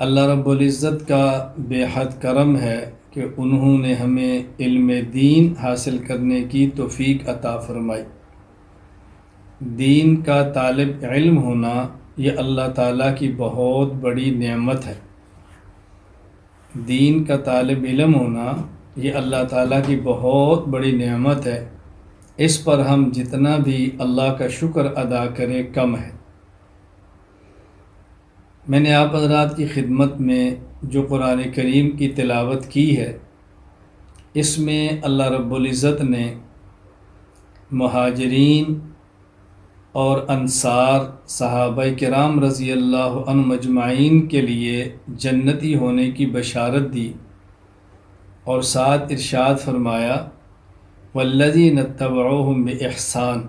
اللہ رب العزت کا بے حد کرم ہے کہ انہوں نے ہمیں علم دین حاصل کرنے کی توفیق عطا فرمائی۔ دین کا طالب علم ہونا یہ اللہ تعالیٰ کی بہت بڑی نعمت ہے۔ دین کا طالب علم ہونا یہ اللہ تعالیٰ کی بہت بڑی نعمت ہے۔ اس پر ہم جتنا بھی اللہ کا شکر ادا کریں کم ہے۔ میں نے آپ حضرات کی خدمت میں جو قرآن کریم کی تلاوت کی ہے، اس میں اللہ رب العزت نے مہاجرین اور انصار صحابہ کرام رضی اللہ عنہ مجمعین کے لیے جنتی ہونے کی بشارت دی اور ساتھ ارشاد فرمایا والذین اتبعوہم بإحسان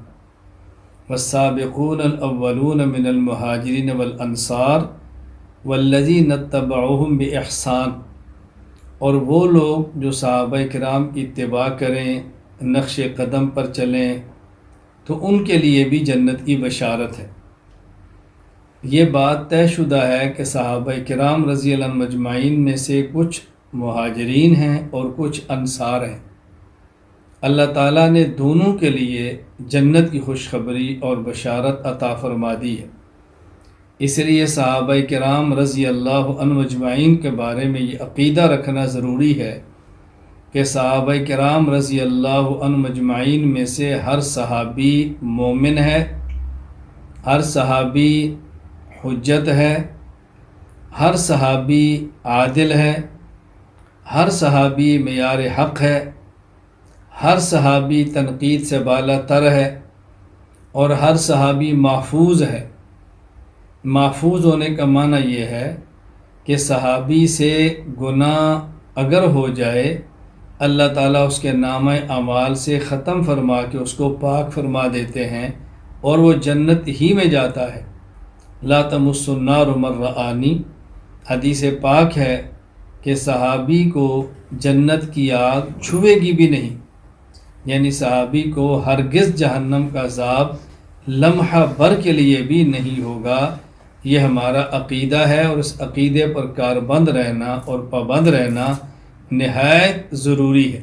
والسابقون الاولون من المہاجرین والانصار والذین اتبعوہم بإحسان، اور وہ لوگ جو صحابہ کرام کی اتباع کریں، نقش قدم پر چلیں، تو ان کے لیے بھی جنت کی بشارت ہے۔ یہ بات طے شدہ ہے کہ صحابہ کرام رضی اللہ عنہ مجمعین میں سے کچھ مہاجرین ہیں اور کچھ انصار ہیں۔ اللہ تعالیٰ نے دونوں کے لیے جنت کی خوشخبری اور بشارت عطا فرما دی ہے۔ اس لیے صحابہ کرام رضی اللہ عنہ مجمعین کے بارے میں یہ عقیدہ رکھنا ضروری ہے کہ صحابہ کرام رضی اللہ عنہ مجمعین میں سے ہر صحابی مومن ہے، ہر صحابی حجت ہے، ہر صحابی عادل ہے، ہر صحابی معیار حق ہے، ہر صحابی تنقید سے بالا تر ہے، اور ہر صحابی محفوظ ہے۔ محفوظ ہونے کا معنی یہ ہے کہ صحابی سے گناہ اگر ہو جائے، اللہ تعالیٰ اس کے نامہ اعمال سے ختم فرما کے اس کو پاک فرما دیتے ہیں اور وہ جنت ہی میں جاتا ہے۔ لا تمس النار من رآنی، حدیث پاک ہے کہ صحابی کو جنت کی آگ چھوے گی بھی نہیں، یعنی صحابی کو ہرگز جہنم کا عذاب لمحہ بھر کے لیے بھی نہیں ہوگا۔ یہ ہمارا عقیدہ ہے اور اس عقیدے پر کاربند رہنا اور پابند رہنا نہایت ضروری ہے۔